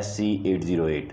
SC 808।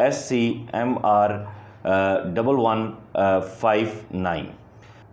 SCMR 1159।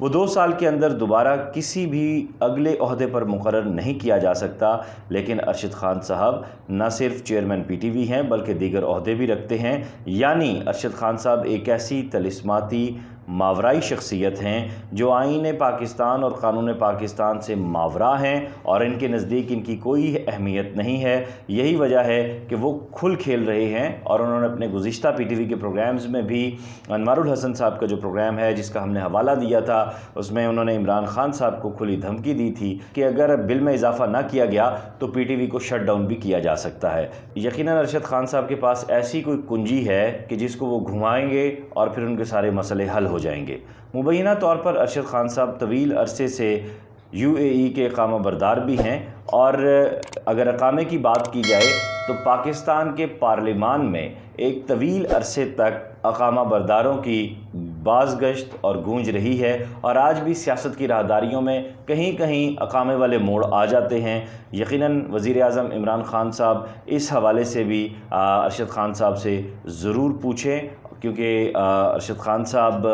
وہ 2 سال کے اندر دوبارہ کسی بھی اگلے عہدے پر مقرر نہیں کیا جا سکتا، لیکن ارشد خان صاحب نہ صرف چیئرمین پی ٹی وی ہیں بلکہ دیگر عہدے بھی رکھتے ہیں، یعنی ارشد خان صاحب ایک ایسی طلسماتی ماورائی شخصیت ہیں جو آئین پاکستان اور قانون پاکستان سے ماورا ہیں، اور ان کے نزدیک ان کی کوئی اہمیت نہیں ہے۔ یہی وجہ ہے کہ وہ کھل کھیل رہے ہیں، اور انہوں نے اپنے گزشتہ پی ٹی وی کے پروگرامز میں بھی انوار الحسن صاحب کا جو پروگرام ہے جس کا ہم نے حوالہ دیا تھا، اس میں انہوں نے عمران خان صاحب کو کھلی دھمکی دی تھی کہ اگر بل میں اضافہ نہ کیا گیا تو پی ٹی وی کو شٹ ڈاؤن بھی کیا جا سکتا ہے۔ یقیناً ارشد خان صاحب کے پاس ایسی کوئی کنجی ہے کہ جس کو وہ گھمائیں گے اور پھر ان کے سارے مسئلے حل ہو جائیں گے۔ مبینہ طور پر ارشد خان صاحب طویل عرصے سے یو اے ای کے اقامہ بردار بھی ہیں، اور اگر اقامے کی بات کی جائے تو پاکستان کے پارلیمان میں ایک طویل عرصے تک اقامہ برداروں کی باز گشت اور گونج رہی ہے، اور آج بھی سیاست کی راہداریوں میں کہیں کہیں اقامے والے موڑ آ جاتے ہیں۔ یقیناً وزیر اعظم عمران خان صاحب اس حوالے سے بھی ارشد خان صاحب سے ضرور پوچھیں، کیونکہ ارشد خان صاحب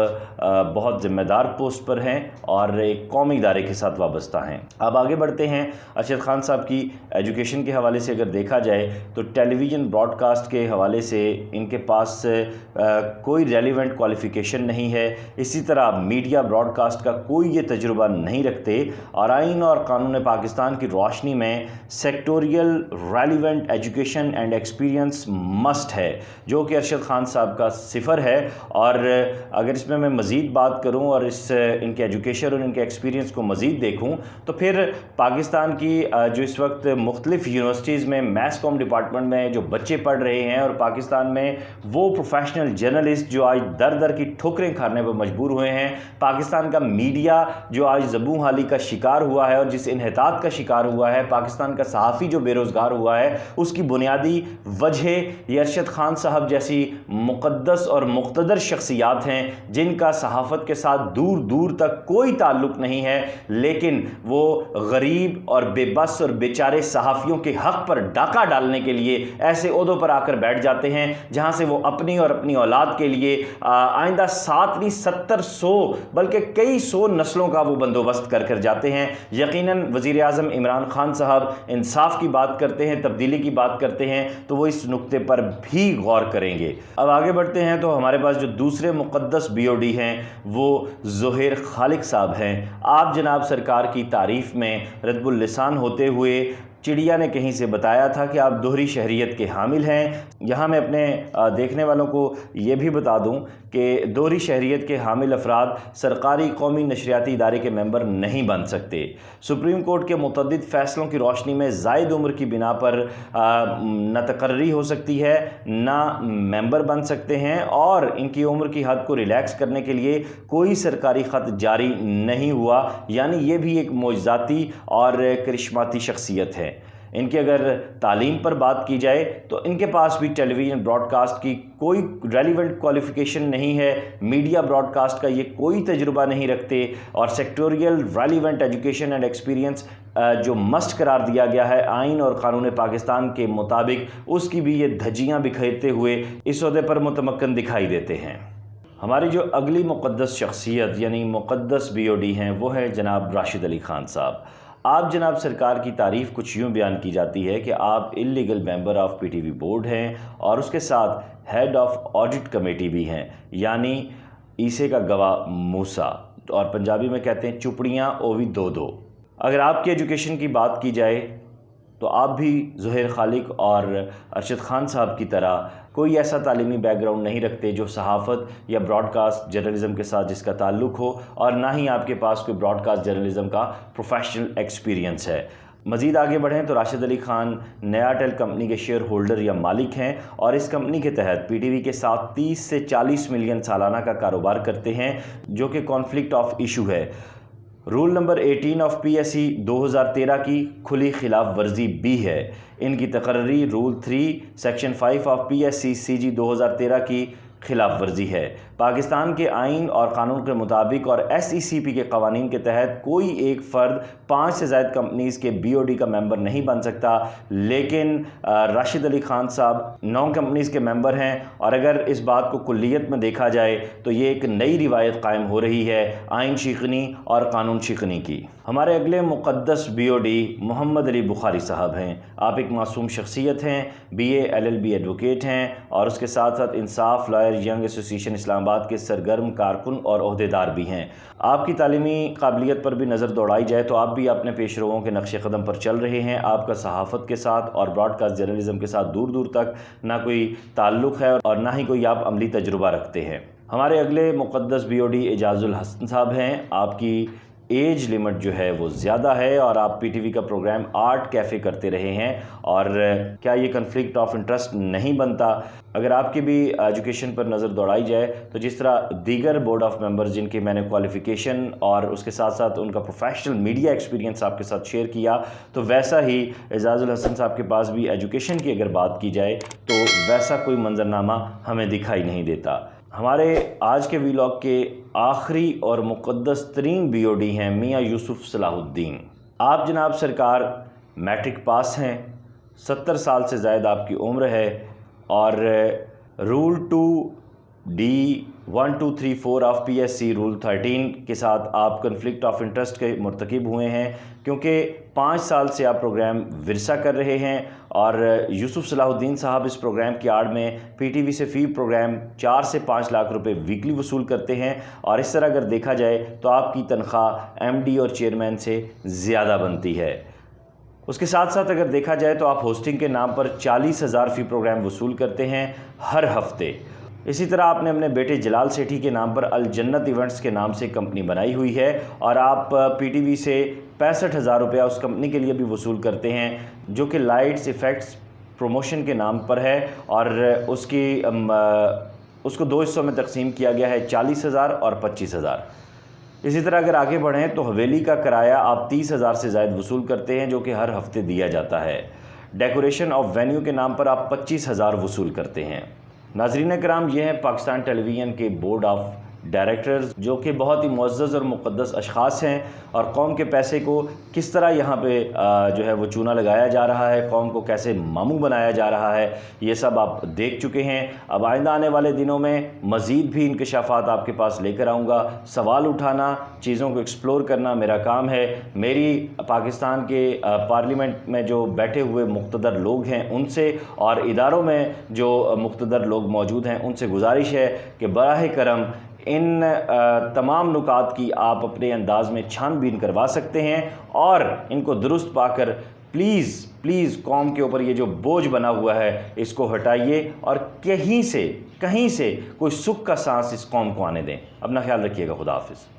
بہت ذمہ دار پوسٹ پر ہیں اور ایک قومی ادارے کے ساتھ وابستہ ہیں۔ اب آگے بڑھتے ہیں۔ ارشد خان صاحب کی ایجوکیشن کے حوالے سے اگر دیکھا جائے تو ٹیلی ویژن براڈ کاسٹ کے حوالے سے ان کے پاس کوئی ریلیونٹ کوالیفیکیشن نہیں ہے، اسی طرح میڈیا براڈ کاسٹ کا کوئی یہ تجربہ نہیں رکھتے، اور آئین اور قانون پاکستان کی روشنی میں sectoral relevant education and experience must ہے، جو کہ ارشد خان صاحب کا صفر ہے۔ اور اگر اس میں مزید بات کروں اور ان کے ایجوکیشن اور ان کے ایکسپیرینس کو مزید دیکھوں تو پھر پاکستان کی جو اس وقت مختلف یونیورسٹیز میں میس کام ڈپارٹمنٹ میں جو بچے پڑھ رہے ہیں، اور پاکستان میں وہ پروفیشنل جرنلسٹ جو آج در در کی ٹھوکریں کھانے پر مجبور ہوئے ہیں، پاکستان کا میڈیا جو آج زبوں حالی کا شکار ہوا ہے اور جس انحطاط کا شکار ہوا ہے، پاکستان کا صحافی جو بے روزگار ہوا ہے، اس کی بنیادی وجہ یہ ارشد خان صاحب جیسی مقدس اور مقتدر شخصیات ہیں جن کا صحافت کے ساتھ دور دور تک کوئی تعلق نہیں ہے، لیکن وہ غریب اور بے بس اور بیچارے صحافیوں کے حق پر ڈاکہ ڈالنے کے لیے ایسے عہدوں پر آ کر بیٹھ جاتے ہیں جہاں سے وہ اپنی اور اپنی اولاد کے لیے آئندہ 700 بلکہ کئی 100 نسلوں کا وہ بندوبست کر کر جاتے ہیں۔ یقیناً وزیر اعظم عمران خان صاحب انصاف کی بات کرتے ہیں، تبدیلی کی بات کرتے ہیں، تو وہ اس نقطے پر بھی غور کریں گے۔ اب آگے بڑھتے ہیں تو ہمارے پاس جو دوسرے مقدس بی او ڈی ہیں وہ ظہیر خالق صاحب ہیں۔ آپ جناب سرکار کی تعریف میں رطب اللسان ہوتے ہوئے چڑیا نے کہیں سے بتایا تھا کہ آپ دوہری شہریت کے حامل ہیں۔ یہاں میں اپنے دیکھنے والوں کو یہ بھی بتا دوں کہ دوہری شہریت کے حامل افراد سرکاری قومی نشریاتی ادارے کے ممبر نہیں بن سکتے۔ سپریم کورٹ کے متعدد فیصلوں کی روشنی میں زائد عمر کی بنا پر نہ تقرری ہو سکتی ہے، نہ ممبر بن سکتے ہیں، اور ان کی عمر کی حد کو ریلیکس کرنے کے لیے کوئی سرکاری خط جاری نہیں ہوا، یعنی یہ بھی ایک معجزاتی اور کرشماتی شخصیت ہے۔ ان کی اگر تعلیم پر بات کی جائے تو ان کے پاس بھی ٹیلی ویژن براڈ کاسٹ کی کوئی ریلیونٹ کوالیفیکیشن نہیں ہے، میڈیا براڈ کاسٹ کا یہ کوئی تجربہ نہیں رکھتے، اور سیکٹوریل ریلیونٹ ایجوکیشن اینڈ ایکسپیرینس جو مسٹ قرار دیا گیا ہے آئین اور قانون پاکستان کے مطابق، اس کی بھی یہ دھجیاں بکھیرتے ہوئے اس عہدے پر متمکن دکھائی دیتے ہیں۔ ہماری جو اگلی مقدس شخصیت یعنی مقدس بی او ڈی ہیں وہ ہے جناب راشد علی خان صاحب۔ آپ جناب سرکار کی تعریف کچھ یوں بیان کی جاتی ہے کہ آپ illegal member of P T V board ہیں، اور اس کے ساتھ ہیڈ آف آڈٹ کمیٹی بھی ہیں، یعنی عیسے کا گواہ موسیٰ، اور پنجابی میں کہتے ہیں چپڑیاں اووی دو دو۔ اگر آپ کی ایجوکیشن کی بات کی جائے تو آپ بھی ظہیر خالق اور ارشد خان صاحب کی طرح کوئی ایسا تعلیمی بیک گراؤنڈ نہیں رکھتے جو صحافت یا براڈ کاسٹ جرنلزم کے ساتھ جس کا تعلق ہو، اور نہ ہی آپ کے پاس کوئی براڈ کاسٹ جرنلزم کا پروفیشنل ایکسپیرینس ہے۔ مزید آگے بڑھیں تو راشد علی خان نیا ٹیل کمپنی کے شیئر ہولڈر یا مالک ہیں، اور اس کمپنی کے تحت پی ٹی وی کے ساتھ 30 سے 40 ملین سالانہ کا کاروبار کرتے ہیں، جو کہ کانفلکٹ آف ایشو ہے۔ Roll number 18 of P S C 2013 کی کھلی خلاف ورزی بھی ہے۔ ان کی تقرری rule 3 section 5 of P S C C G 2013 کی خلاف ورزی ہے۔ پاکستان کے آئین اور قانون کے مطابق اور SECP کے قوانین کے تحت کوئی ایک فرد 5 سے زائد کمپنیز کے BOD کا ممبر نہیں بن سکتا، لیکن راشد علی خان صاحب 9 کمپنیز کے ممبر ہیں، اور اگر اس بات کو کلیت میں دیکھا جائے تو یہ ایک نئی روایت قائم ہو رہی ہے آئین شکنی اور قانون شکنی کی۔ ہمارے اگلے مقدس BOD محمد علی بخاری صاحب ہیں۔ آپ ایک معصوم شخصیت ہیں، BA LLB ایڈوکیٹ ہیں، اور اس کے ساتھ ساتھ انصاف لائر ینگ ایسوسی ایشن اسلام آباد کے سرگرم کارکن اور عہدیدار بھی ہیں۔ آپ کی تعلیمی قابلیت پر بھی نظر دوڑائی جائے تو آپ بھی اپنے پیش رووں کے نقش قدم پر چل رہے ہیں۔ آپ کا صحافت کے ساتھ اور براڈ کاسٹ جرنلزم کے ساتھ دور دور تک نہ کوئی تعلق ہے اور نہ ہی کوئی آپ عملی تجربہ رکھتے ہیں۔ ہمارے اگلے مقدس BOD اعجاز الحسن صاحب ہیں۔ آپ کی ایج لمٹ جو ہے وہ زیادہ ہے اور آپ PTV کا پروگرام آرٹ کیفے کرتے رہے ہیں، اور کیا یہ کنفلکٹ آف انٹرسٹ نہیں بنتا؟ اگر آپ کی بھی ایجوکیشن پر نظر دوڑائی جائے تو جس طرح دیگر بورڈ آف ممبرز جن کی میں نے کوالیفیکیشن اور اس کے ساتھ ساتھ ان کا پروفیشنل میڈیا ایکسپیرینس آپ کے ساتھ شیئر کیا، تو ویسا ہی اعجاز الحسن صاحب کے پاس بھی ایجوکیشن کی اگر بات کی جائے تو ویسا کوئی منظرنامہ ہمیں دکھائی نہیں دیتا۔ ہمارے آج کے ویلاگ کے آخری اور مقدس ترین BOD ہیں میاں یوسف صلاح الدین۔ آپ جناب سرکار میٹرک پاس ہیں، 70 سال سے زائد آپ کی عمر ہے، اور role 2D1234 of PSC role 13 کے ساتھ آپ کنفلکٹ آف انٹرسٹ کے مرتکب ہوئے ہیں، کیونکہ 5 سال سے آپ پروگرام ورثہ کر رہے ہیں، اور یوسف صلاح الدین صاحب اس پروگرام کی آڑ میں PTV سے فی پروگرام 4 سے 5 لاکھ روپے ویکلی وصول کرتے ہیں، اور اس طرح اگر دیکھا جائے تو آپ کی تنخواہ MD اور چیئرمین سے زیادہ بنتی ہے۔ اس کے ساتھ ساتھ اگر دیکھا جائے تو آپ ہوسٹنگ کے نام پر 40,000 فی پروگرام وصول کرتے ہیں ہر ہفتے۔ اسی طرح آپ نے اپنے بیٹے جلال سیٹھی کے نام پر الجنت ایونٹس کے نام سے کمپنی بنائی ہوئی ہے، اور آپ PTV سے 65,000 روپیہ اس کمپنی کے لیے بھی وصول کرتے ہیں، جو کہ لائٹس ایفیکٹس پروموشن کے نام پر ہے، اور اس کو 2 حصوں میں تقسیم کیا گیا ہے، 40,000 اور 25,000۔ اسی طرح اگر آگے بڑھیں تو حویلی کا کرایہ آپ 30,000 سے زائد وصول کرتے ہیں، جو کہ ہر ہفتے دیا جاتا ہے۔ ڈیکوریشن آف وینیو کے نام پر آپ 25,000 وصول کرتے ہیں۔ ناظرین کرام، یہ ہیں پاکستان ٹیلی ویژن کے بورڈ آف ڈائریکٹرز، جو کہ بہت ہی معزز اور مقدس اشخاص ہیں، اور قوم کے پیسے کو کس طرح یہاں پہ جو ہے وہ چونا لگایا جا رہا ہے، قوم کو کیسے ماموں بنایا جا رہا ہے، یہ سب آپ دیکھ چکے ہیں۔ اب آئندہ آنے والے دنوں میں مزید بھی انکشافات آپ کے پاس لے کر آؤں گا۔ سوال اٹھانا، چیزوں کو ایکسپلور کرنا میرا کام ہے۔ میری پاکستان کے پارلیمنٹ میں جو بیٹھے ہوئے مقتدر لوگ ہیں ان سے، اور اداروں میں جو مقتدر لوگ موجود ہیں ان سے گزارش ہے کہ براہ کرم ان تمام نکات کی آپ اپنے انداز میں چھان بین کروا سکتے ہیں، اور ان کو درست پا کر پلیز قوم کے اوپر یہ جو بوجھ بنا ہوا ہے اس کو ہٹائیے، اور کہیں سے کوئی سکھ کا سانس اس قوم کو آنے دیں۔ اپنا خیال رکھیے گا۔ خدا حافظ۔